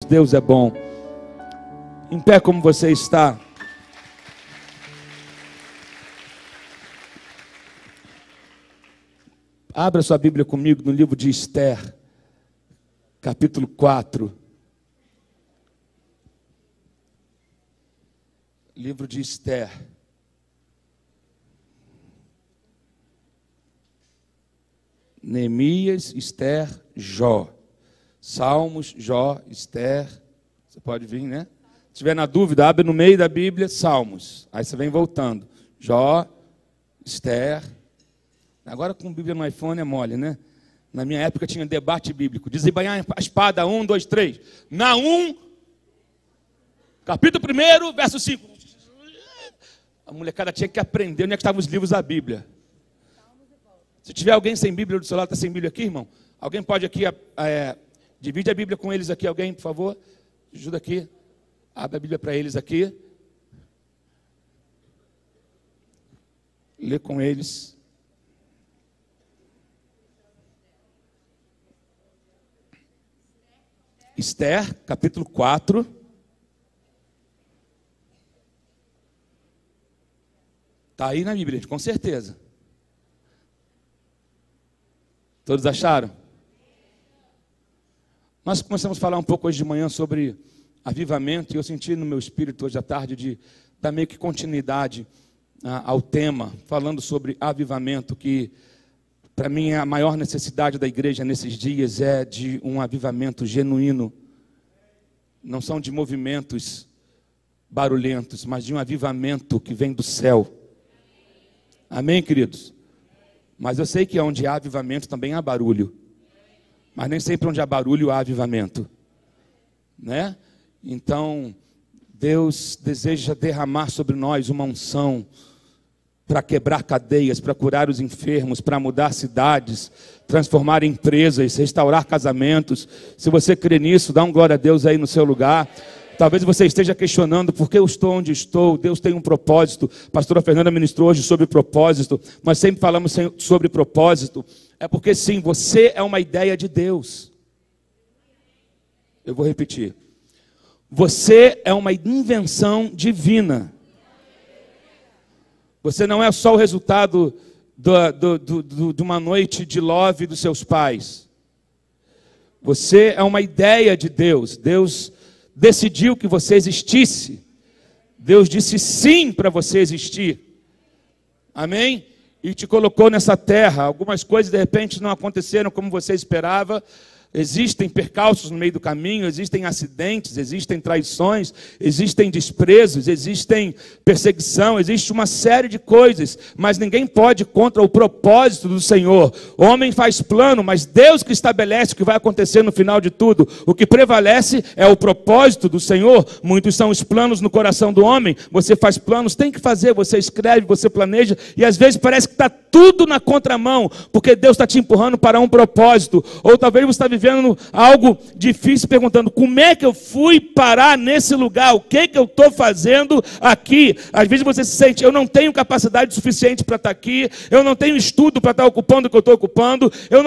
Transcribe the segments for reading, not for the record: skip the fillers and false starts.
Deus é bom. Em pé como você está. Abra sua Bíblia comigo no livro de Esther, capítulo 4. Livro de Esther. Neemias, Esther, Jó. Salmos, Jó, Esther. Você pode vir, né? Se estiver na dúvida, abre no meio da Bíblia, Salmos. Aí você vem voltando. Jó, Esther. Agora com Bíblia no iPhone é mole, né? Na minha época tinha debate bíblico. Desembainhar a espada, 1, 2, 3. Naum, capítulo 1, verso 5. A molecada tinha que aprender onde é que estavam os livros da Bíblia. Se tiver alguém sem Bíblia do seu lado, está sem Bíblia aqui, irmão? Alguém pode aqui, divide a Bíblia com eles aqui, alguém, por favor? Ajuda aqui. Abre a Bíblia para eles aqui. Lê com eles. Esther, capítulo 4. Está aí na Bíblia, com certeza. Todos acharam? Nós começamos a falar um pouco hoje de manhã sobre avivamento, e eu senti no meu espírito hoje à tarde de dar meio que continuidade ao tema, falando sobre avivamento, que para mim a maior necessidade da igreja nesses dias é de um avivamento genuíno. Não são de movimentos barulhentos, mas de um avivamento que vem do céu. Amém, queridos? Mas eu sei que onde há avivamento também há barulho. Mas nem sempre onde há barulho há avivamento, né? Então, Deus deseja derramar sobre nós uma unção para quebrar cadeias, para curar os enfermos, para mudar cidades, transformar empresas, restaurar casamentos. Se você crê nisso, dá um glória a Deus aí no seu lugar. Talvez você esteja questionando por que eu estou onde estou. Deus tem um propósito. A pastora Fernanda ministrou hoje sobre propósito. Nós sempre falamos sobre propósito. É porque sim, você é uma ideia de Deus. Eu vou repetir. Você é uma invenção divina. Você não é só o resultado de uma noite de love dos seus pais. Você é uma ideia de Deus. Deus decidiu que você existisse. Deus disse sim para você existir. Amém? E te colocou nessa terra. Algumas coisas de repente não aconteceram como você esperava. Existem percalços no meio do caminho, existem acidentes, existem traições, existem desprezos, existem perseguição, existe uma série de coisas, mas ninguém pode ir contra o propósito do Senhor. O homem faz plano, mas Deus que estabelece o que vai acontecer no final de tudo. O que prevalece é o propósito do Senhor. Muitos são os planos no coração do homem. Você faz planos, tem que fazer, você escreve, você planeja, e às vezes parece que está tudo na contramão, porque Deus está te empurrando para um propósito. Ou talvez você está vivendo algo difícil, perguntando, como é que eu fui parar nesse lugar? O que eu estou fazendo aqui? Às vezes você se sente, eu não tenho capacidade suficiente para estar aqui, eu não tenho estudo para estar ocupando o que eu estou ocupando, eu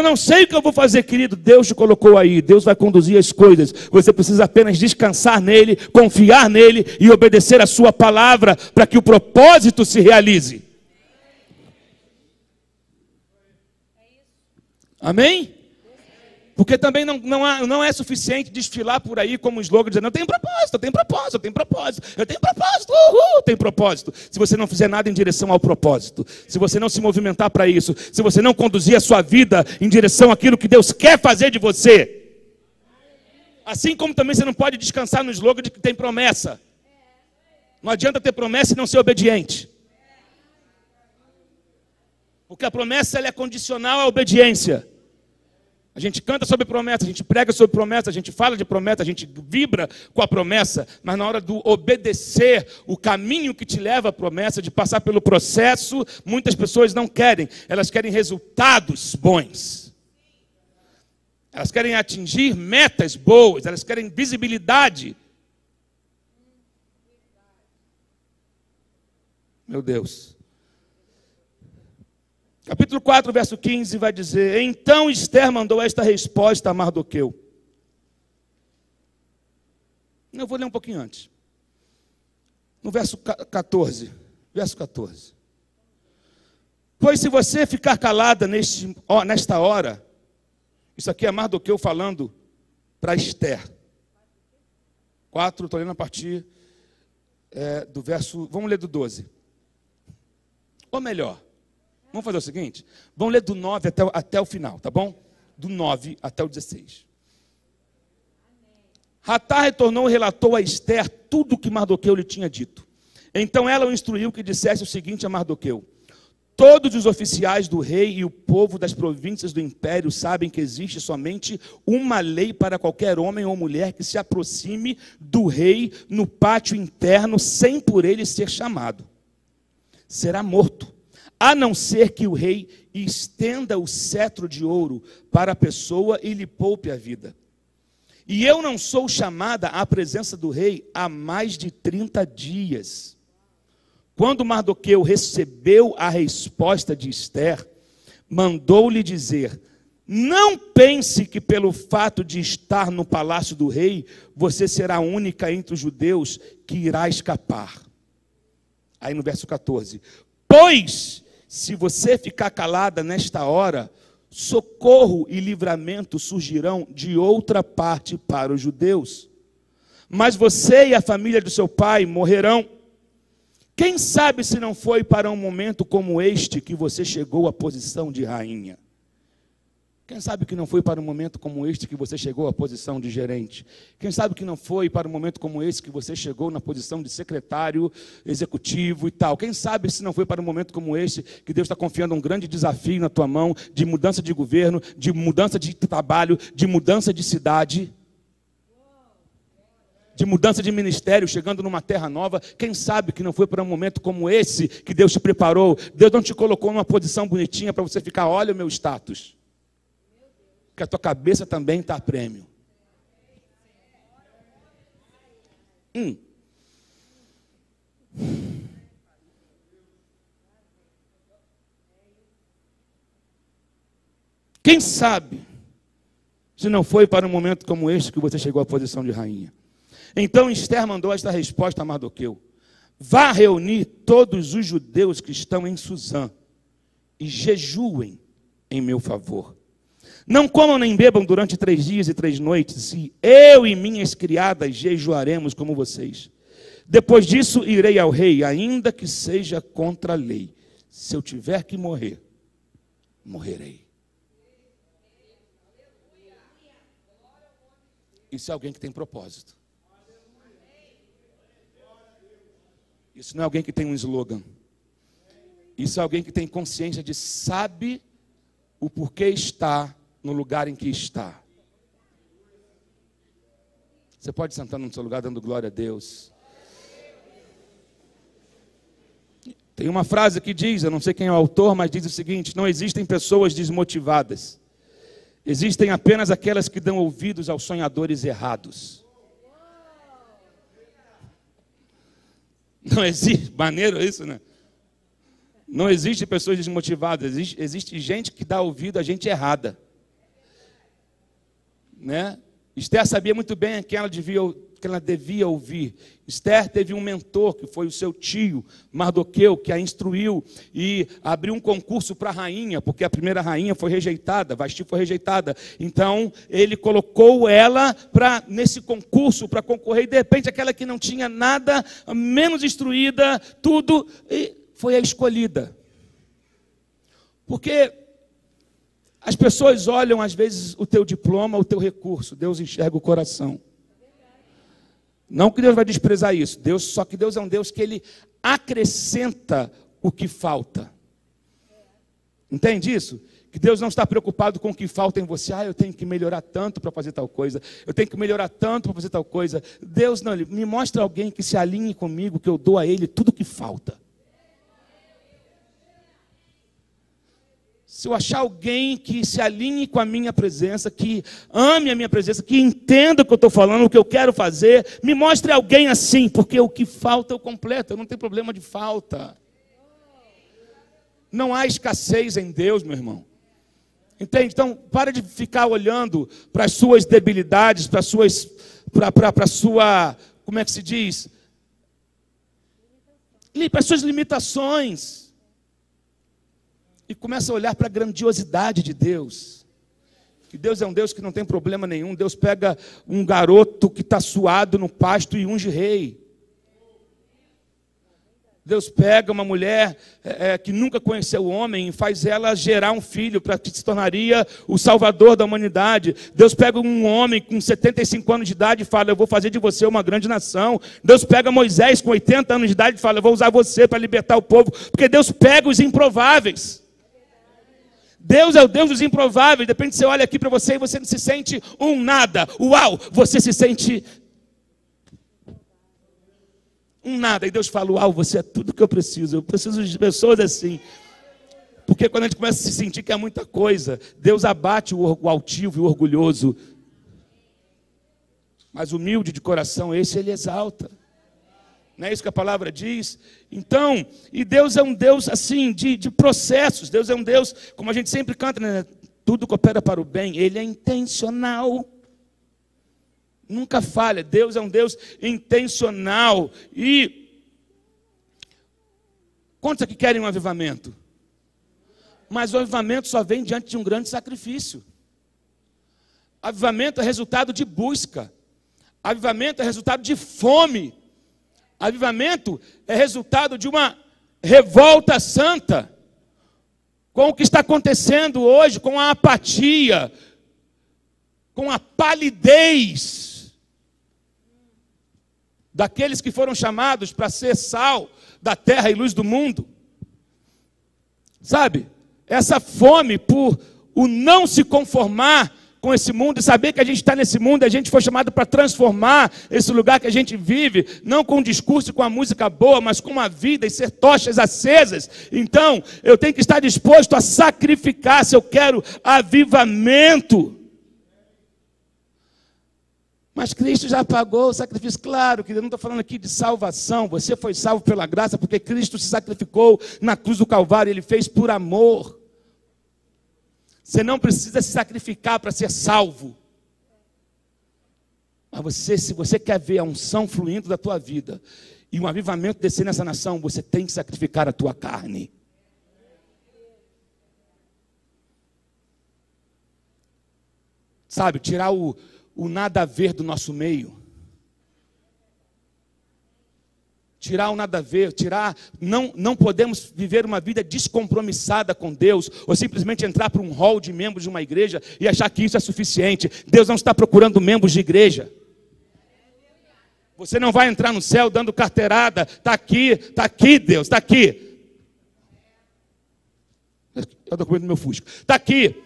não sei o que eu vou fazer, querido. Deus te colocou aí, Deus vai conduzir as coisas, você precisa apenas descansar nele, confiar nele e obedecer a sua palavra, para que o propósito se realize. Amém? Porque também não é suficiente desfilar por aí como um slogan dizendo, eu tenho propósito, eu tenho propósito, eu tenho propósito, eu tenho propósito, tem propósito. Se você não fizer nada em direção ao propósito, se você não se movimentar para isso, se você não conduzir a sua vida em direção àquilo que Deus quer fazer de você. Assim como também você não pode descansar no slogan de que tem promessa. Não adianta ter promessa e não ser obediente. Porque a promessa ela é condicional à obediência. A gente canta sobre promessa, a gente prega sobre promessa, a gente fala de promessa, a gente vibra com a promessa, mas na hora do obedecer, o caminho que te leva à promessa, de passar pelo processo, muitas pessoas não querem. Elas querem resultados bons. Elas querem atingir metas boas, elas querem visibilidade. Meu Deus. Capítulo 4, verso 15 vai dizer, então Esther mandou esta resposta a Mardoqueu. Eu vou ler um pouquinho antes. No verso 14. Verso 14. Pois se você ficar calada nesta hora, isso aqui é Mardoqueu falando para Esther. 4, estou lendo a partir do verso, vamos ler do 12. Ou melhor, vamos fazer o seguinte, vamos ler do 9 até o final, tá bom? Do 9 até o 16. Hatá retornou e relatou a Esther tudo o que Mardoqueu lhe tinha dito. Então ela o instruiu que dissesse o seguinte a Mardoqueu: todos os oficiais do rei e o povo das províncias do império sabem que existe somente uma lei para qualquer homem ou mulher que se aproxime do rei no pátio interno sem por ele ser chamado. Será morto, a não ser que o rei estenda o cetro de ouro para a pessoa e lhe poupe a vida. E eu não sou chamada à presença do rei há mais de 30 dias. Quando Mardoqueu recebeu a resposta de Esther, mandou-lhe dizer: não pense que pelo fato de estar no palácio do rei, você será a única entre os judeus que irá escapar. Aí no verso 14, pois se você ficar calada nesta hora, socorro e livramento surgirão de outra parte para os judeus. Mas você e a família do seu pai morrerão. Quem sabe se não foi para um momento como este que você chegou à posição de rainha? Quem sabe que não foi para um momento como este que você chegou à posição de gerente? Quem sabe que não foi para um momento como esse que você chegou na posição de secretário executivo e tal? Quem sabe se não foi para um momento como este que Deus está confiando um grande desafio na tua mão, de mudança de governo, de mudança de trabalho, de mudança de cidade, de mudança de ministério, chegando numa terra nova? Quem sabe que não foi para um momento como esse que Deus te preparou? Deus não te colocou numa posição bonitinha para você ficar, olha o meu status. Que a tua cabeça também está a prêmio. Quem sabe se não foi para um momento como este que você chegou à posição de rainha? Então Esther mandou esta resposta a Mardoqueu: vá reunir todos os judeus que estão em Suzã e jejuem em meu favor. Não comam nem bebam durante 3 dias e 3 noites, e eu e minhas criadas jejuaremos como vocês. Depois disso irei ao rei, ainda que seja contra a lei. Se eu tiver que morrer, morrerei. Isso é alguém que tem propósito. Isso não é alguém que tem um slogan. Isso é alguém que tem consciência de sabe o porquê está no lugar em que está. Você pode sentar no seu lugar dando glória a Deus. Tem uma frase que diz, eu não sei quem é o autor, mas diz o seguinte: não existem pessoas desmotivadas. Existem apenas aquelas que dão ouvidos aos sonhadores errados. Não existe, maneiro isso, né? Não existe pessoas desmotivadas, existe gente que dá ouvido a gente errada. Né? Esther sabia muito bem a quem ela devia ouvir. Esther teve um mentor, que foi o seu tio, Mardoqueu, que a instruiu e abriu um concurso para a rainha, porque a primeira rainha foi rejeitada, Vasti foi rejeitada. Então, ele colocou ela nesse concurso para concorrer, e de repente aquela que não tinha nada, menos instruída, tudo, e foi a escolhida. Porque as pessoas olham, às vezes, o teu diploma, o teu recurso. Deus enxerga o coração. Não que Deus vai desprezar isso. Só que Deus é um Deus que Ele acrescenta o que falta. Entende isso? Que Deus não está preocupado com o que falta em você. Eu tenho que melhorar tanto para fazer tal coisa. Eu tenho que melhorar tanto para fazer tal coisa. Deus não, Ele me mostra alguém que se alinhe comigo, que eu dou a Ele tudo o que falta. Se eu achar alguém que se alinhe com a minha presença, que ame a minha presença, que entenda o que eu estou falando, o que eu quero fazer, me mostre alguém assim, porque o que falta eu completo, eu não tenho problema de falta. Não há escassez em Deus, meu irmão. Entende? Então, para de ficar olhando para as suas debilidades, para a sua como é que se diz? Limpa as suas limitações. E começa a olhar para a grandiosidade de Deus. Que Deus é um Deus que não tem problema nenhum. Deus pega um garoto que está suado no pasto e unge rei. Deus pega uma mulher que nunca conheceu o homem e faz ela gerar um filho para que se tornaria o salvador da humanidade. Deus pega um homem com 75 anos de idade e fala, eu vou fazer de você uma grande nação. Deus pega Moisés com 80 anos de idade e fala, eu vou usar você para libertar o povo. Porque Deus pega os improváveis. Deus é o Deus dos improváveis. De repente você olha aqui para você e você não se sente um nada. Uau, você se sente um nada. E Deus fala, uau, você é tudo que eu preciso de pessoas assim. Porque quando a gente começa a se sentir que é muita coisa, Deus abate o altivo e o orgulhoso. Mas humilde de coração, esse Ele exalta. Não é isso que a palavra diz? Então, e Deus é um Deus assim, de processos. Deus é um Deus, como a gente sempre canta, né? Tudo coopera para o bem. Ele é intencional. Nunca falha. Deus é um Deus intencional. E quantos aqui querem um avivamento? Mas o avivamento só vem diante de um grande sacrifício. Avivamento é resultado de busca. Avivamento é resultado de fome. Avivamento é resultado de uma revolta santa. Com o que está acontecendo hoje, com a apatia, com a palidez daqueles que foram chamados para ser sal da terra e luz do mundo. Sabe? Essa fome por o não se conformar com esse mundo e saber que a gente está nesse mundo, a gente foi chamado para transformar esse lugar que a gente vive, não com um discurso e com a música boa, mas com uma vida e ser tochas acesas. Então, eu tenho que estar disposto a sacrificar se eu quero avivamento. Mas Cristo já pagou o sacrifício. Claro que eu não estou falando aqui de salvação. Você foi salvo pela graça porque Cristo se sacrificou na cruz do Calvário. Ele fez por amor. Você não precisa se sacrificar para ser salvo. Mas se você quer ver a unção fluindo da tua vida e um avivamento descer nessa nação, você tem que sacrificar a tua carne. Sabe, tirar o nada a ver do nosso meio. Tirar o nada a ver, não podemos viver uma vida descompromissada com Deus, ou simplesmente entrar para um hall de membros de uma igreja e achar que isso é suficiente. Deus não está procurando membros de igreja. Você não vai entrar no céu dando carteirada, está aqui Deus, está aqui. É o documento do meu Fusca. Está aqui.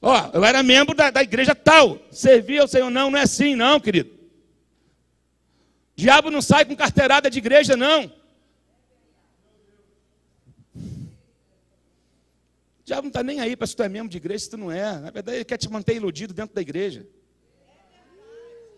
Ó, eu era membro da igreja tal, servia ao Senhor. Não é assim não, querido. Diabo não sai com carteirada de igreja, não. O diabo não está nem aí para se tu é membro de igreja, se tu não é. Na verdade, ele quer te manter iludido dentro da igreja.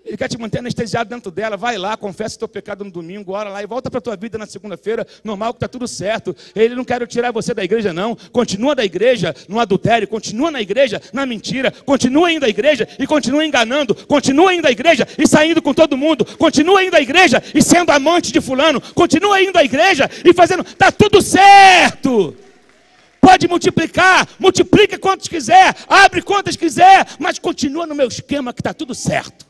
Ele quer te manter anestesiado dentro dela. Vai lá, confessa o teu pecado no domingo, ora lá e volta para a tua vida na segunda-feira, normal, que está tudo certo. Ele não quer tirar você da igreja, não. Continua da igreja no adultério, continua na igreja na mentira, continua indo à igreja e continua enganando, continua indo à igreja e saindo com todo mundo, continua indo à igreja e sendo amante de fulano, continua indo à igreja e fazendo, está tudo certo. Pode multiplicar, multiplica quantos quiser, abre quantas quiser, mas continua no meu esquema que está tudo certo.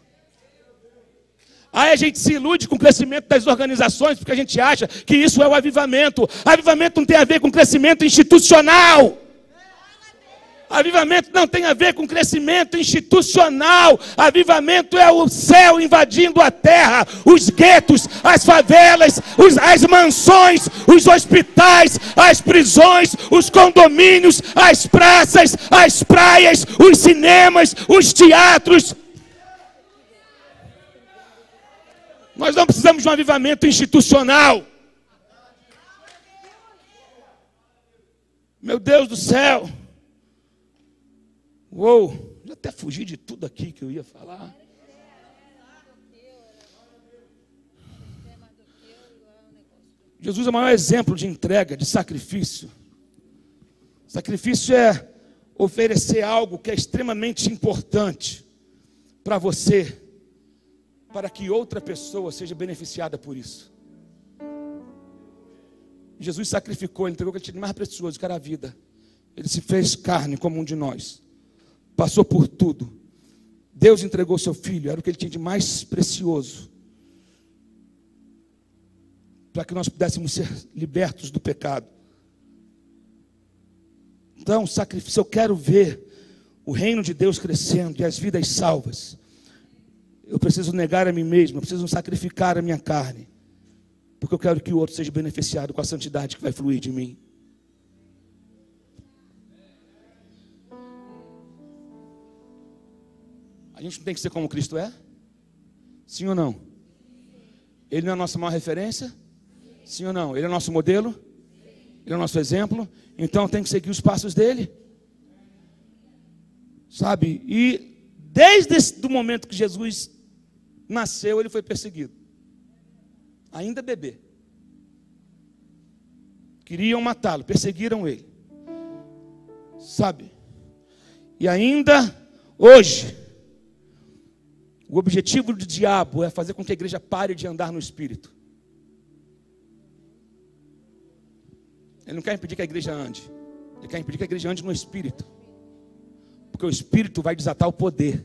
Aí a gente se ilude com o crescimento das organizações, porque a gente acha que isso é o avivamento. Avivamento não tem a ver com crescimento institucional. Avivamento não tem a ver com crescimento institucional. Avivamento é o céu invadindo a terra, os guetos, as favelas, as mansões, os hospitais, as prisões, os condomínios, as praças, as praias, os cinemas, os teatros. Nós não precisamos de um avivamento institucional. Meu Deus do céu. Uou, já até fugi de tudo aqui que eu ia falar. Jesus é o maior exemplo de entrega, de sacrifício. Sacrifício é oferecer algo que é extremamente importante para você. para que outra pessoa seja beneficiada por isso. Jesus sacrificou, ele entregou o que ele tinha de mais precioso, que era a vida. Ele se fez carne como um de nós, passou por tudo. Deus entregou seu filho, era o que ele tinha de mais precioso, para que nós pudéssemos ser libertos do pecado. Então, se eu quero ver o reino de Deus crescendo e as vidas salvas, eu preciso negar a mim mesmo, eu preciso sacrificar a minha carne, porque eu quero que o outro seja beneficiado com a santidade que vai fluir de mim. A gente não tem que ser como Cristo é? Sim ou não? Ele não é a nossa maior referência? Sim ou não? Ele é o nosso modelo? Ele é o nosso exemplo? Então tem que seguir os passos dele. Sabe? E desde o momento que Jesus nasceu, ele foi perseguido. Ainda bebê. Queriam matá-lo, perseguiram ele. Sabe? E ainda hoje, o objetivo do diabo é fazer com que a igreja pare de andar no Espírito. Ele não quer impedir que a igreja ande. Ele quer impedir que a igreja ande no Espírito. Porque o Espírito vai desatar o poder.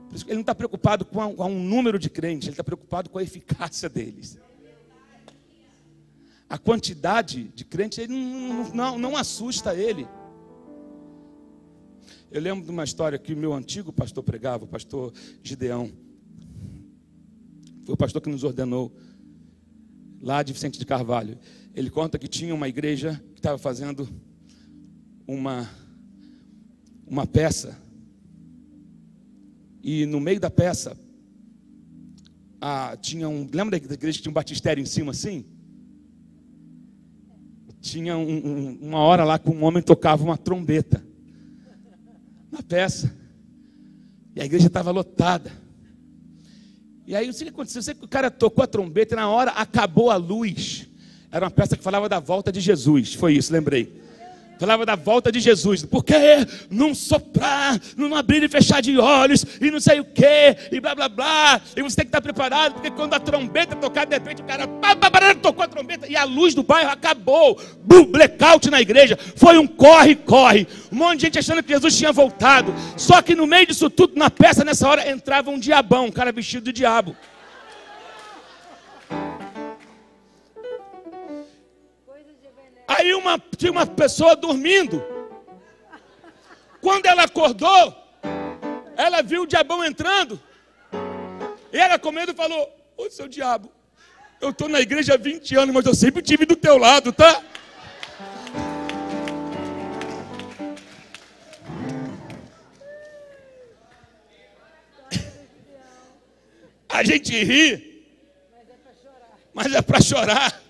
Por isso que ele não está preocupado com um número de crentes. Ele está preocupado com a eficácia deles. A quantidade de crentes ele não assusta ele. Eu lembro de uma história que o meu antigo pastor pregava, o pastor Gideão. Foi o pastor que nos ordenou lá de Vicente de Carvalho. Ele conta que tinha uma igreja que estava fazendo uma peça. E no meio da peça, lembra da igreja que tinha um batistério em cima assim? Tinha uma hora lá que um homem tocava uma trombeta na peça. E a igreja estava lotada. E aí, o que aconteceu? Eu sei que o cara tocou a trombeta e na hora acabou a luz. Era uma peça que falava da volta de Jesus. Foi isso, lembrei. Falava da volta de Jesus. Por que não soprar, não abrir e fechar de olhos, e não sei o que, e blá blá blá. E você tem que estar preparado, porque quando a trombeta tocar, de repente o cara tocou a trombeta e a luz do bairro acabou. Blackout na igreja. Foi um corre-corre. Um monte de gente achando que Jesus tinha voltado. Só que no meio disso tudo, na peça, nessa hora, entrava um diabão, um cara vestido de diabo. Aí tinha uma pessoa dormindo. Quando ela acordou, ela viu o diabão entrando. E ela com medo falou: ô seu diabo, eu estou na igreja há 20 anos, mas eu sempre estive do teu lado, tá? A gente ri, mas é para chorar.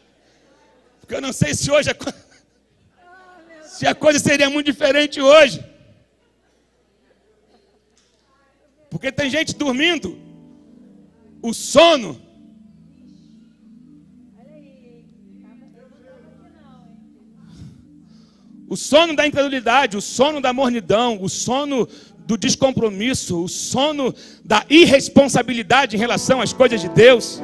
Porque eu não sei se hoje se a coisa seria muito diferente hoje. Porque tem gente dormindo. O sono. O sono da incredulidade, o sono da mornidão, o sono do descompromisso, o sono da irresponsabilidade em relação às coisas de Deus.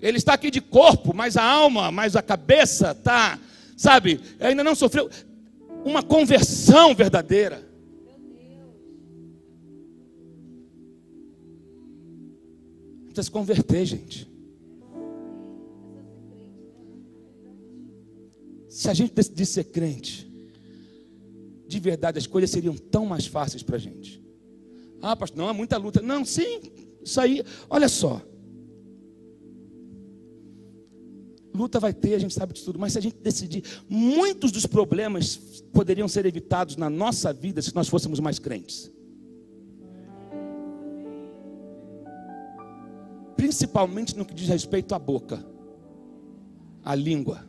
Ele está aqui de corpo, mas a alma, mas a cabeça está, sabe, ainda não sofreu uma conversão verdadeira. Precisa se converter, gente. Se a gente decidisse ser crente, de verdade as coisas seriam tão mais fáceis para a gente. Ah, pastor, não, é muita luta. Não, sim, isso aí, olha só. Luta vai ter, a gente sabe disso tudo, mas se a gente decidir, muitos dos problemas poderiam ser evitados na nossa vida se nós fôssemos mais crentes. Principalmente no que diz respeito à boca, à língua.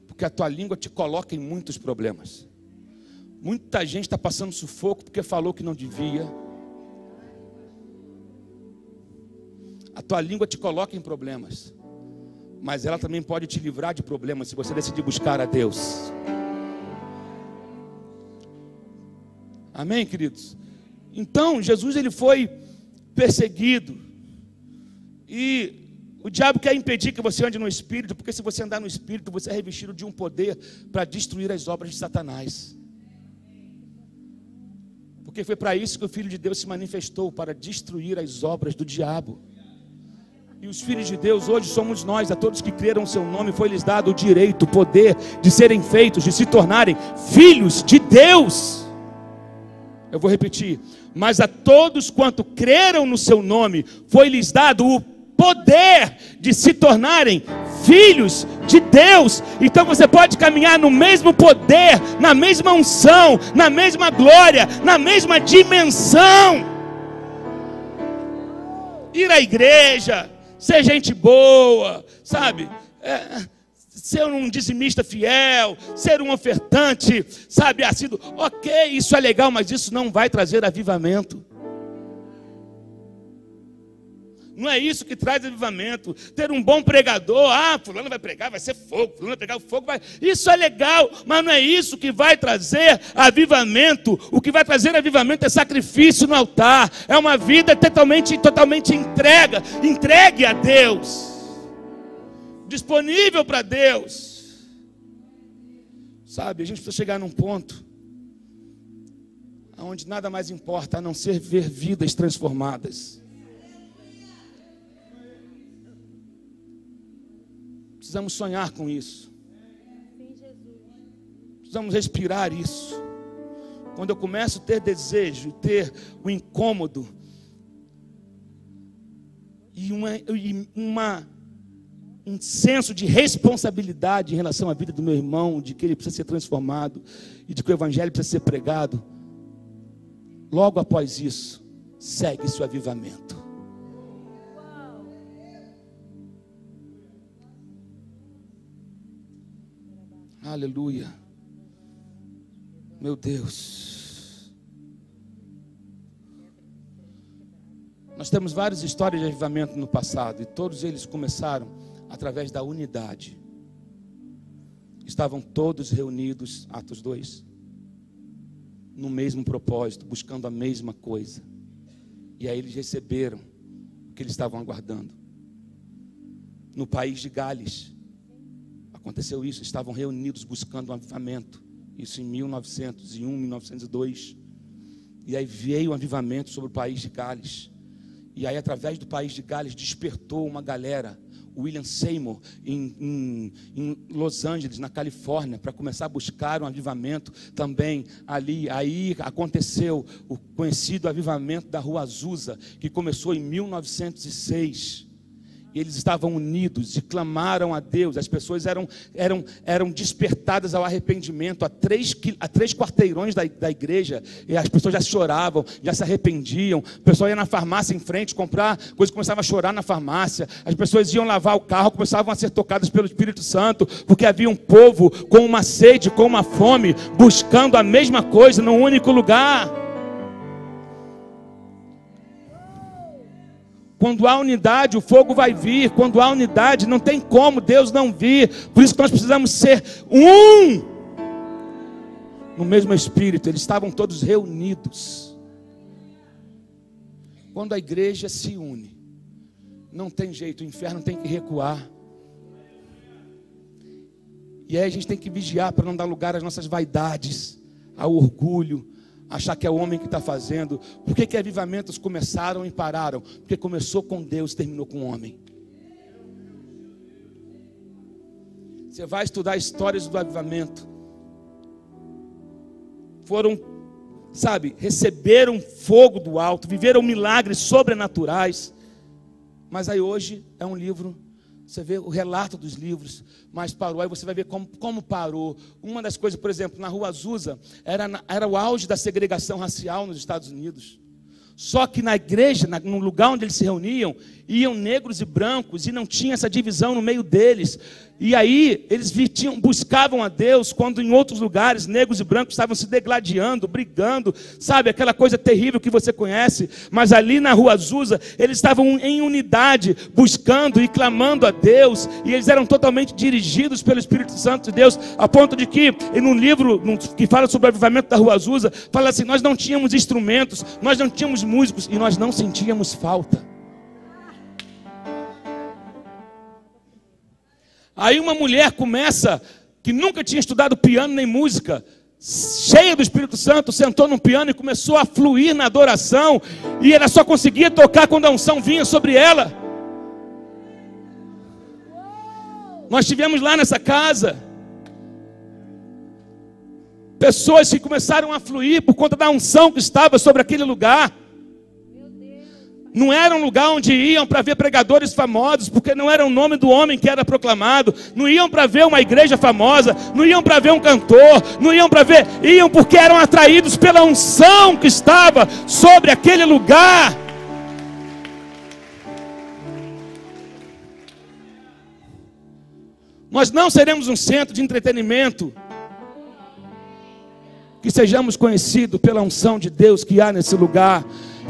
Porque a tua língua te coloca em muitos problemas. Muita gente está passando sufoco porque falou que não devia. tua língua te coloca em problemas, mas ela também pode te livrar de problemas se você decidir buscar a Deus. Amém, queridos? Então, Jesus ele foi perseguido, e o diabo quer impedir que você ande no Espírito, porque se você andar no Espírito, você é revestido de um poder para destruir as obras de Satanás. Porque foi para isso que o Filho de Deus se manifestou, para destruir as obras do diabo. E os filhos de Deus hoje somos nós, a todos que creram o seu nome, foi-lhes dado o direito, o poder de serem feitos, de se tornarem filhos de Deus. Eu vou repetir: mas a todos quanto creram no seu nome, foi-lhes dado o poder de se tornarem filhos de Deus. Então você pode caminhar no mesmo poder, na mesma unção, na mesma glória, na mesma dimensão. Ir à igreja, ser gente boa, sabe? Ser um dizimista fiel, ser um ofertante, sabe? Assíduo. Ok, isso é legal, mas isso não vai trazer avivamento. Não é isso que traz avivamento. Ter um bom pregador, fulano vai pregar, vai ser fogo, fulano vai pregar, o fogo vai... Isso é legal, mas não é isso que vai trazer avivamento. O que vai trazer avivamento é sacrifício no altar, é uma vida totalmente entregue a Deus, disponível para Deus. Sabe, a gente precisa chegar num ponto onde nada mais importa a não ser ver vidas transformadas. Precisamos sonhar com isso. Precisamos respirar isso. Quando eu começo a ter desejo, ter o incômodo e um senso de responsabilidade em relação à vida do meu irmão, de que ele precisa ser transformado e de que o evangelho precisa ser pregado, logo após isso, segue-se o avivamento. Aleluia. Meu Deus. Nós temos várias histórias de avivamento no passado, e todos eles começaram através da unidade. Estavam todos reunidos, Atos 2, no mesmo propósito, buscando a mesma coisa. E aí eles receberam o que eles estavam aguardando. No país de Gales aconteceu isso, estavam reunidos buscando um avivamento. Isso em 1901, 1902. E aí veio um avivamento sobre o país de Gales. E aí, através do país de Gales, despertou uma galera. William Seymour, em Los Angeles, na Califórnia, para começar a buscar um avivamento também ali. Aí aconteceu o conhecido avivamento da Rua Azusa, que começou em 1906. E eles estavam unidos e clamaram a Deus. As pessoas eram despertadas ao arrependimento a 3 quarteirões da igreja. E as pessoas já choravam, já se arrependiam. O pessoal ia na farmácia em frente comprar coisa, começava a chorar na farmácia. As pessoas iam lavar o carro, começavam a ser tocadas pelo Espírito Santo, porque havia um povo com uma sede, com uma fome, buscando a mesma coisa num único lugar. Quando há unidade, o fogo vai vir. Quando há unidade, não tem como Deus não vir. Por isso que nós precisamos ser um no mesmo Espírito. Eles estavam todos reunidos. Quando a igreja se une, não tem jeito, o inferno tem que recuar. E aí a gente tem que vigiar para não dar lugar às nossas vaidades, ao orgulho, achar que é o homem que está fazendo. Por que avivamentos começaram e pararam? Porque começou com Deus, terminou com o homem. Você vai estudar histórias do avivamento. Receberam fogo do alto, viveram milagres sobrenaturais. Mas aí hoje é um livro, você vê o relato dos livros, mas parou. Aí você vai ver como parou. Uma das coisas, por exemplo, na Rua Azusa, era o auge da segregação racial nos Estados Unidos. Só que na igreja, no lugar onde eles se reuniam, iam negros e brancos, e não tinha essa divisão no meio deles. E aí eles buscavam a Deus quando em outros lugares negros e brancos estavam se degladiando, brigando, sabe, aquela coisa terrível que você conhece. Mas ali na Rua Azusa eles estavam em unidade, buscando e clamando a Deus, e eles eram totalmente dirigidos pelo Espírito Santo de Deus, a ponto de que em um livro que fala sobre o avivamento da Rua Azusa, fala assim: nós não tínhamos instrumentos, nós não tínhamos músicos e nós não sentíamos falta. Aí uma mulher começa, que nunca tinha estudado piano nem música, cheia do Espírito Santo, sentou no piano e começou a fluir na adoração, e ela só conseguia tocar quando a unção vinha sobre ela. Nós estivemos lá nessa casa, pessoas que começaram a fluir por conta da unção que estava sobre aquele lugar. Não era um lugar onde iam para ver pregadores famosos, porque não era o nome do homem que era proclamado. Não iam para ver uma igreja famosa, não iam para ver um cantor, não iam para ver, iam porque eram atraídos pela unção que estava sobre aquele lugar. Nós não seremos um centro de entretenimento. Que sejamos conhecidos pela unção de Deus que há nesse lugar,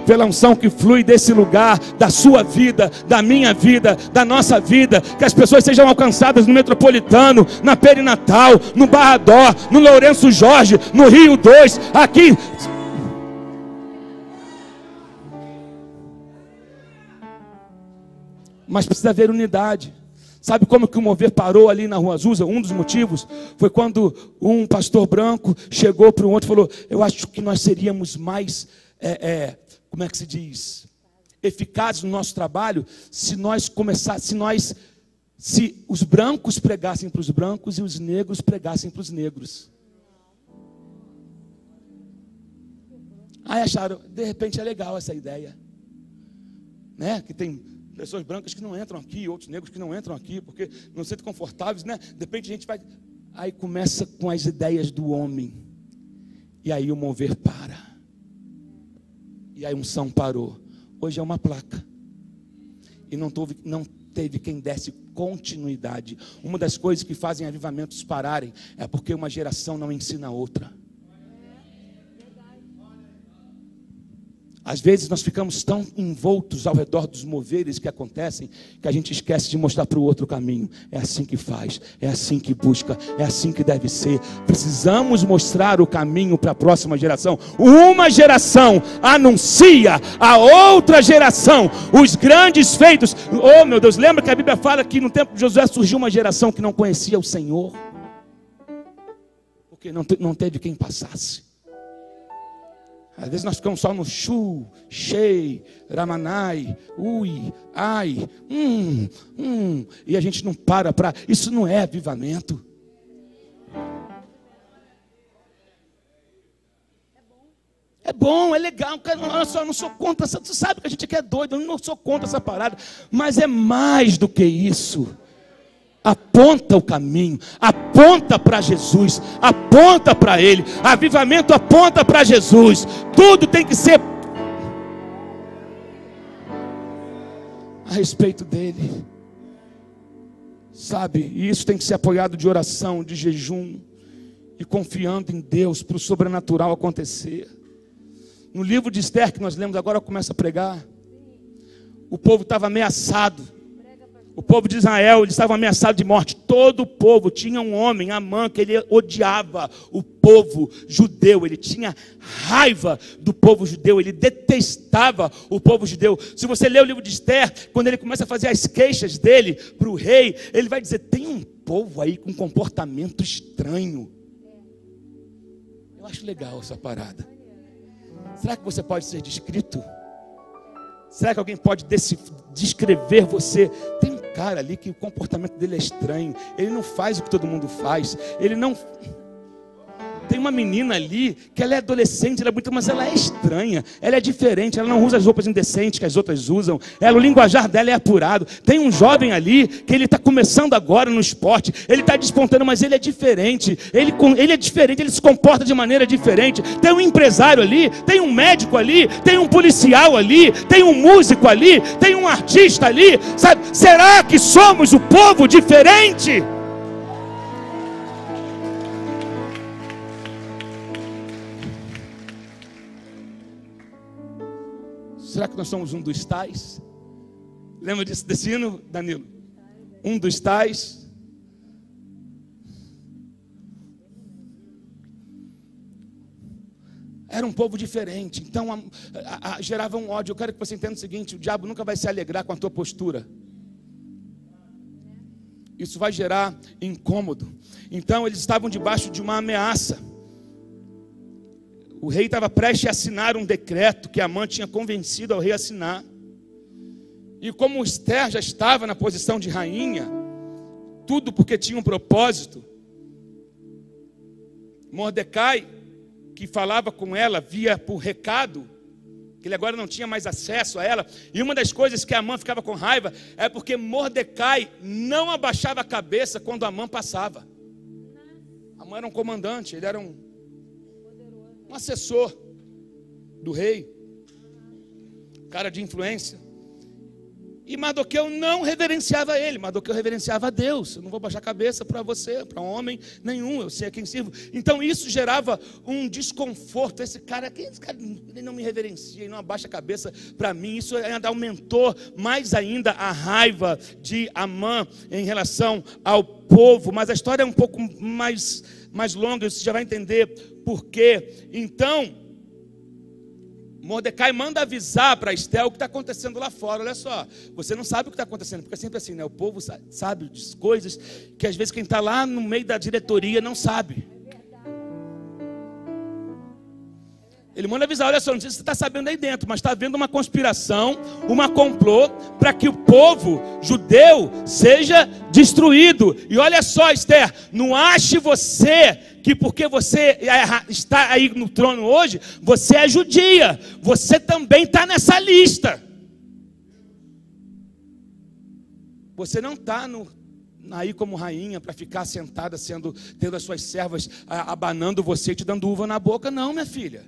pela unção que flui desse lugar, da sua vida, da minha vida, da nossa vida. Que as pessoas sejam alcançadas no Metropolitano, na Perinatal, no Barra Dó, no Lourenço Jorge, no Rio 2, aqui. Mas precisa haver unidade. Sabe como que o mover parou ali na Rua Azusa? Um dos motivos foi quando um pastor branco chegou para o outro e falou: eu acho que nós seríamos mais, como é que se diz, eficazes no nosso trabalho se os brancos pregassem para os brancos e os negros pregassem para os negros. Aí acharam, de repente é legal essa ideia, né? Que tem pessoas brancas que não entram aqui, outros negros que não entram aqui, porque não se sentem confortáveis, né? De repente a gente vai... Aí começa com as ideias do homem. E aí o mover para. E aí a unção parou. Hoje é uma placa. E não teve quem desse continuidade. Uma das coisas que fazem avivamentos pararem é porque uma geração não ensina a outra. Às vezes nós ficamos tão envoltos ao redor dos moveres que acontecem, que a gente esquece de mostrar para o outro caminho. É assim que faz, é assim que busca, é assim que deve ser. Precisamos mostrar o caminho para a próxima geração. Uma geração anuncia a outra geração os grandes feitos. Oh meu Deus, lembra que a Bíblia fala que no tempo de Josué surgiu uma geração que não conhecia o Senhor? Porque não teve quem passasse. Às vezes nós ficamos só no Shu, Shei, Ramanai, Ui, Ai, e a gente não para. Isso não é avivamento. É bom, é legal. Eu não sou contra. Tu sabe que a gente aqui é doido. Eu não sou contra essa parada. Mas é mais do que isso. Aponta o caminho, aponta para Jesus, aponta para Ele. Avivamento aponta para Jesus. Tudo tem que ser a respeito dele, sabe? E isso tem que ser apoiado de oração, de jejum e confiando em Deus para o sobrenatural acontecer. No livro de Esther que nós lemos agora, começa a pregar. O povo estava ameaçado. O povo de Israel, eles estavam ameaçados de morte. Todo o povo tinha um homem, Amã, que ele odiava o povo judeu. Ele tinha raiva do povo judeu. Ele detestava o povo judeu. Se você ler o livro de Esther, quando ele começa a fazer as queixas dele para o rei, ele vai dizer: tem um povo aí com comportamento estranho. Eu acho legal essa parada. Será que você pode ser descrito? Será que alguém pode descrever você? Tem um cara ali que o comportamento dele é estranho. Ele não faz o que todo mundo faz. Ele não... Tem uma menina ali que ela é adolescente, ela é bonita, mas ela é estranha, ela é diferente, ela não usa as roupas indecentes que as outras usam, o linguajar dela é apurado. Tem um jovem ali que ele está começando agora no esporte, ele está despontando, mas ele é diferente, ele é diferente, ele se comporta de maneira diferente. Tem um empresário ali, tem um médico ali, tem um policial ali, tem um músico ali, tem um artista ali, sabe? Será que somos o povo diferente? será que nós somos um dos tais? Lembra desse hino, Danilo? Um dos tais. Era um povo diferente, então gerava um ódio. Eu quero que você entenda o seguinte: o diabo nunca vai se alegrar com a tua postura. Isso vai gerar incômodo. Então eles estavam debaixo de uma ameaça. O rei estava prestes a assinar um decreto que Amã tinha convencido ao rei a assinar. E como Esther já estava na posição de rainha, tudo porque tinha um propósito, Mordecai, que falava com ela via por recado, que ele agora não tinha mais acesso a ela, e uma das coisas que Amã ficava com raiva é porque Mordecai não abaixava a cabeça quando Amã passava. Amã era um comandante, ele era um assessor do rei, cara de influência. E Mardoqueu não reverenciava ele, Mardoqueu reverenciava a Deus. Eu não vou baixar a cabeça para você, para homem nenhum, eu sei a quem sirvo. Então isso gerava um desconforto. Esse cara, ele não me reverencia, ele não abaixa a cabeça para mim. Isso ainda aumentou mais ainda a raiva de Amã em relação ao povo. Mas a história é um pouco mais longa, você já vai entender por quê. Então Mordecai manda avisar para Esther o que está acontecendo lá fora. Olha só, você não sabe o que está acontecendo, porque é sempre assim, né? O povo sabe de coisas que às vezes quem está lá no meio da diretoria não sabe. Ele manda avisar: olha só, não sei se você está sabendo aí dentro, mas está havendo uma conspiração, uma complô para que o povo judeu seja destruído. E olha só, Esther, não ache você que porque você está aí no trono hoje, você é judia, você também está nessa lista. Você não está aí como rainha para ficar sentada tendo as suas servas abanando você e te dando uva na boca, não, minha filha.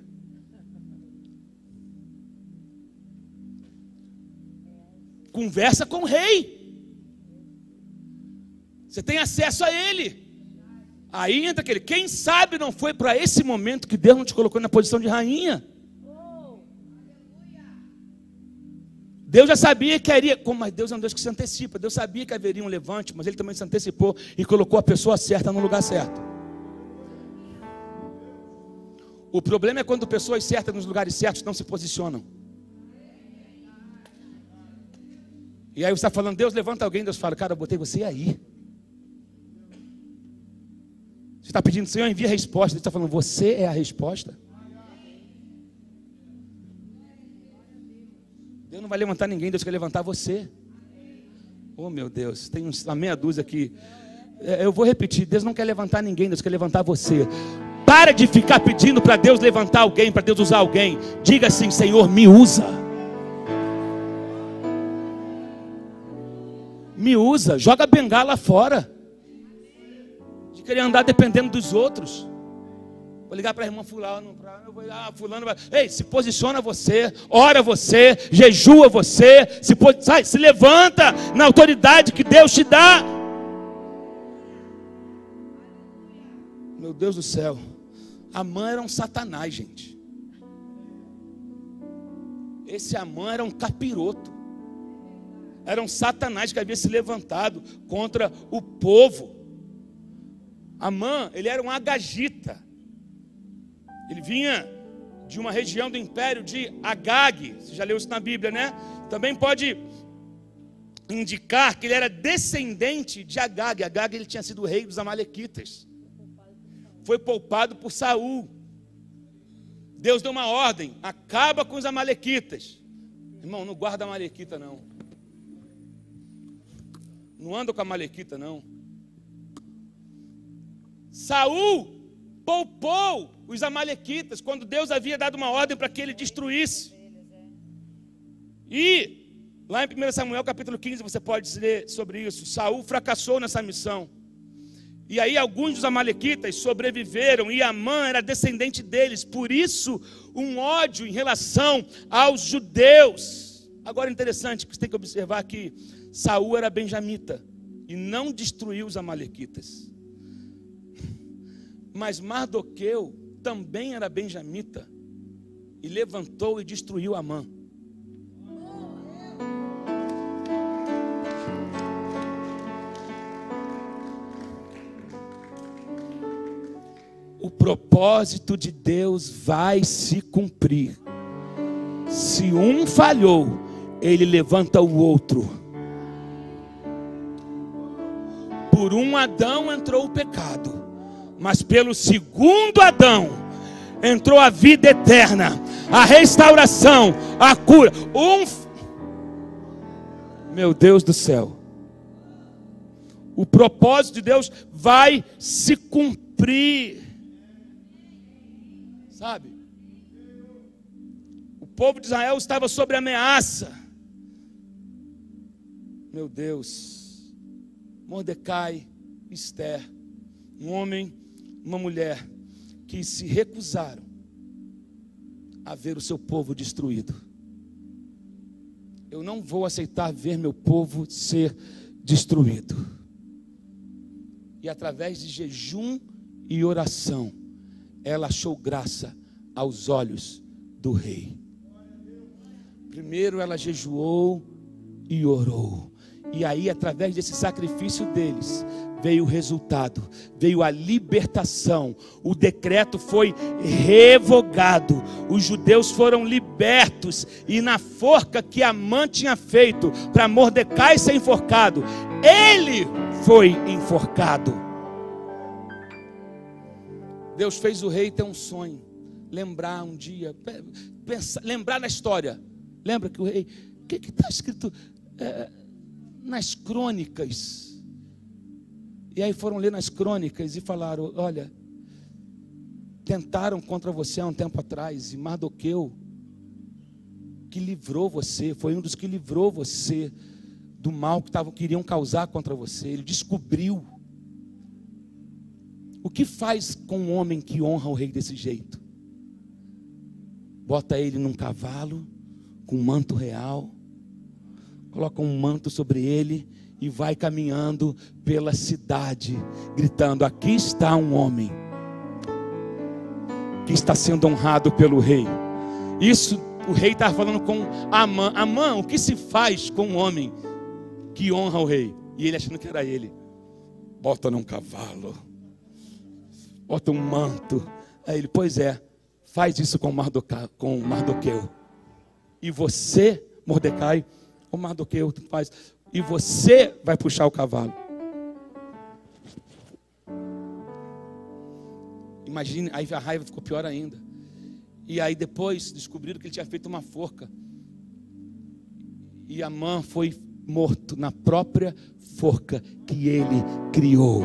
Conversa com o rei. Você tem acesso a ele. Aí entra aquele: quem sabe não foi para esse momento que Deus não te colocou na posição de rainha? Deus já sabia que haveria, mas Deus é um Deus que se antecipa. Deus sabia que haveria um levante, mas Ele também se antecipou e colocou a pessoa certa no lugar certo. O problema é quando pessoas certas nos lugares certos não se posicionam. E aí você está falando: Deus, levanta alguém. Deus fala: cara, eu botei você aí. Você está pedindo: Senhor, envia a resposta. Deus está falando: você é a resposta. Deus não vai levantar ninguém, Deus quer levantar você. Oh meu Deus, tem uma meia dúzia aqui. Eu vou repetir: Deus não quer levantar ninguém, Deus quer levantar você. Para de ficar pedindo para Deus levantar alguém, para Deus usar alguém. Diga assim: Senhor, me usa. Me usa, joga a bengala fora. De querer andar dependendo dos outros. Vou ligar para a irmã fulano, fulano vai. Ei, se posiciona você, ora você, jejua você, se levanta na autoridade que Deus te dá. Meu Deus do céu, Amã era um satanás, gente. Esse Amã era um capiroto. Era um satanás que havia se levantado contra o povo. Amã, ele era um agagita. Ele vinha de uma região do império de Agag. Você já leu isso na Bíblia, né? Também pode indicar que ele era descendente de Agag. Agag, ele tinha sido o rei dos amalequitas. Foi poupado por Saul. Deus deu uma ordem: acaba com os amalequitas. Irmão, não guarda amalequita não. Não anda com a amalequita não. Saul poupou os amalequitas quando Deus havia dado uma ordem para que ele destruísse. E lá em 1 Samuel capítulo 15 você pode ler sobre isso. Saul fracassou nessa missão. E aí alguns dos amalequitas sobreviveram e Amã era descendente deles. Por isso um ódio em relação aos judeus. Agora interessante que você tem que observar que Saul era benjamita e não destruiu os amalequitas. Mas Mardoqueu também era benjamita e levantou e destruiu Amã. o propósito de Deus vai se cumprir. Se um falhou, ele levanta o outro. Por um Adão entrou o pecado, mas pelo segundo Adão entrou a vida eterna, a restauração, a cura. Meu Deus do céu, o propósito de Deus vai se cumprir. Sabe? O povo de Israel estava sob ameaça. Meu Deus. Mordecai, Esther, um homem, uma mulher, que se recusaram a ver o seu povo destruído. Eu não vou aceitar ver meu povo ser destruído. E através de jejum e oração, ela achou graça aos olhos do rei. Primeiro ela jejuou e orou. E aí, através desse sacrifício deles, veio o resultado, veio a libertação. O decreto foi revogado. Os judeus foram libertos. E na forca que Amã tinha feito para Mordecai ser enforcado, ele foi enforcado. Deus fez o rei ter um sonho. Lembrar um dia, lembrar na história. Lembra que o rei, o que está escrito nas crônicas? E aí foram ler nas crônicas e falaram: olha, tentaram contra você há um tempo atrás, e Mardoqueu, que livrou você, foi um dos que livrou você do mal que queriam causar contra você. Ele descobriu. O que faz com um homem que honra o rei desse jeito? Bota ele num cavalo, com um manto real, coloca um manto sobre ele e vai caminhando pela cidade, gritando: aqui está um homem que está sendo honrado pelo rei. Isso o rei estava falando com Amã. Amã, o que se faz com um homem que honra o rei? E ele achando que era ele. Bota num cavalo, bota um manto. Aí ele: pois é, faz isso com Mardoqueu. E você, Mordecai, o Mardoqueu faz, e você vai puxar o cavalo. Imagine, aí a raiva ficou pior ainda. E aí depois descobriram que ele tinha feito uma forca. E Amã foi morto na própria forca que ele criou.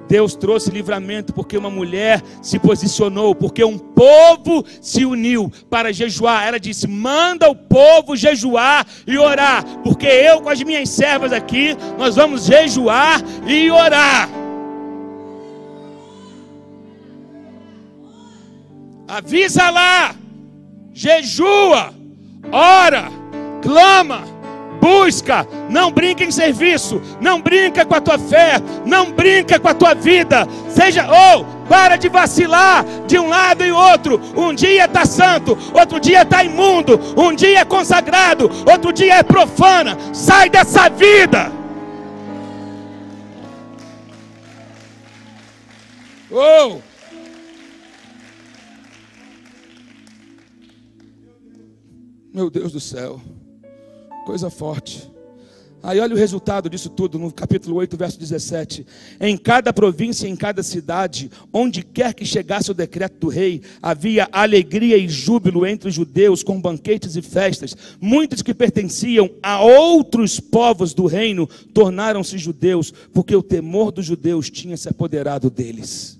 Deus trouxe livramento porque uma mulher se posicionou, porque um povo se uniu para jejuar. Ela disse: manda o povo jejuar e orar, porque eu com as minhas servas aqui, nós vamos jejuar e orar. Avisa lá, jejua, ora, clama, busca, não brinca em serviço, não brinca com a tua fé, não brinca com a tua vida. Para de vacilar de um lado e outro. Um dia está santo, outro dia está imundo, um dia é consagrado, outro dia é profana. Sai dessa vida. Meu Deus do céu, coisa forte. Aí olha o resultado disso tudo no capítulo 8, verso 17. Em cada província, em cada cidade, onde quer que chegasse o decreto do rei, havia alegria e júbilo entre os judeus, com banquetes e festas. Muitos que pertenciam a outros povos do reino tornaram-se judeus, porque o temor dos judeus tinha se apoderado deles.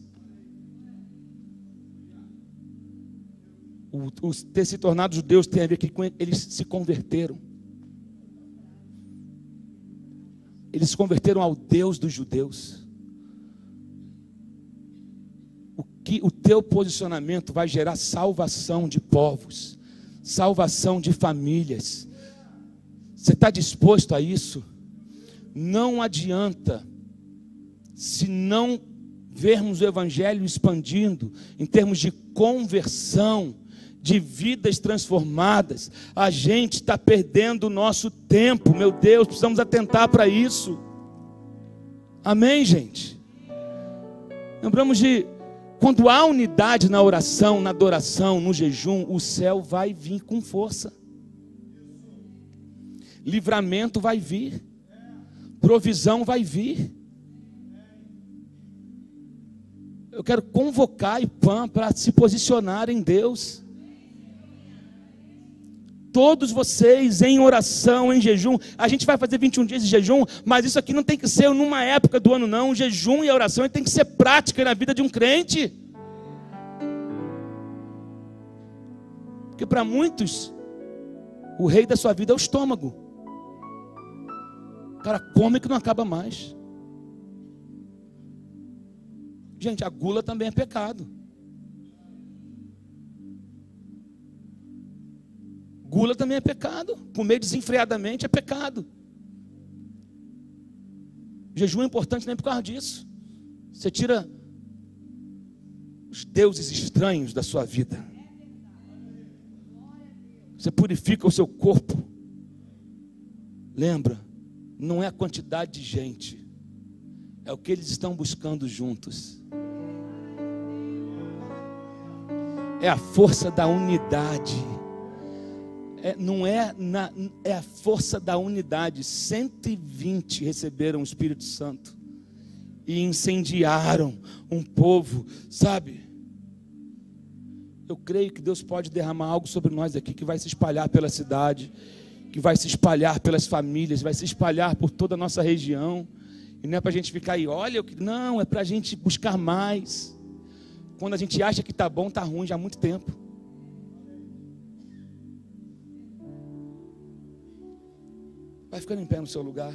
Os ter se tornado judeus tem a ver com eles se converteram. Eles se converteram ao Deus dos judeus. O teu posicionamento vai gerar salvação de povos, salvação de famílias. Você está disposto a isso? Não adianta, se não vermos o evangelho expandindo em termos de conversão, de vidas transformadas, a gente está perdendo o nosso tempo. Meu Deus, precisamos atentar para isso. Amém, gente? Lembramos de Quando há unidade na oração, na adoração, no jejum, o céu vai vir com força. Livramento vai vir. Provisão vai vir. Eu quero convocar a IPAM para se posicionar em Deus. Todos vocês em oração, em jejum. A gente vai fazer 21 dias de jejum, mas isso aqui não tem que ser numa época do ano não. O jejum e a oração tem que ser prática na vida de um crente. Porque para muitos, o rei da sua vida é o estômago. O cara come que não acaba mais. Gente, a gula também é pecado. Gula também é pecado. Comer desenfreadamente é pecado. Jejum é importante nem por causa disso. Você tira os deuses estranhos da sua vida. Você purifica o seu corpo. Lembra, não é a quantidade de gente, é o que eles estão buscando juntos. É a força da unidade. É a força da unidade. 120 receberam o Espírito Santo e incendiaram um povo, sabe? Eu creio que Deus pode derramar algo sobre nós aqui, que vai se espalhar pela cidade, que vai se espalhar pelas famílias, vai se espalhar por toda a nossa região. E não é para a gente ficar aí, olha, não, é para a gente buscar mais. Quando a gente acha que está bom, está ruim já há muito tempo. Vai ficando em pé no seu lugar.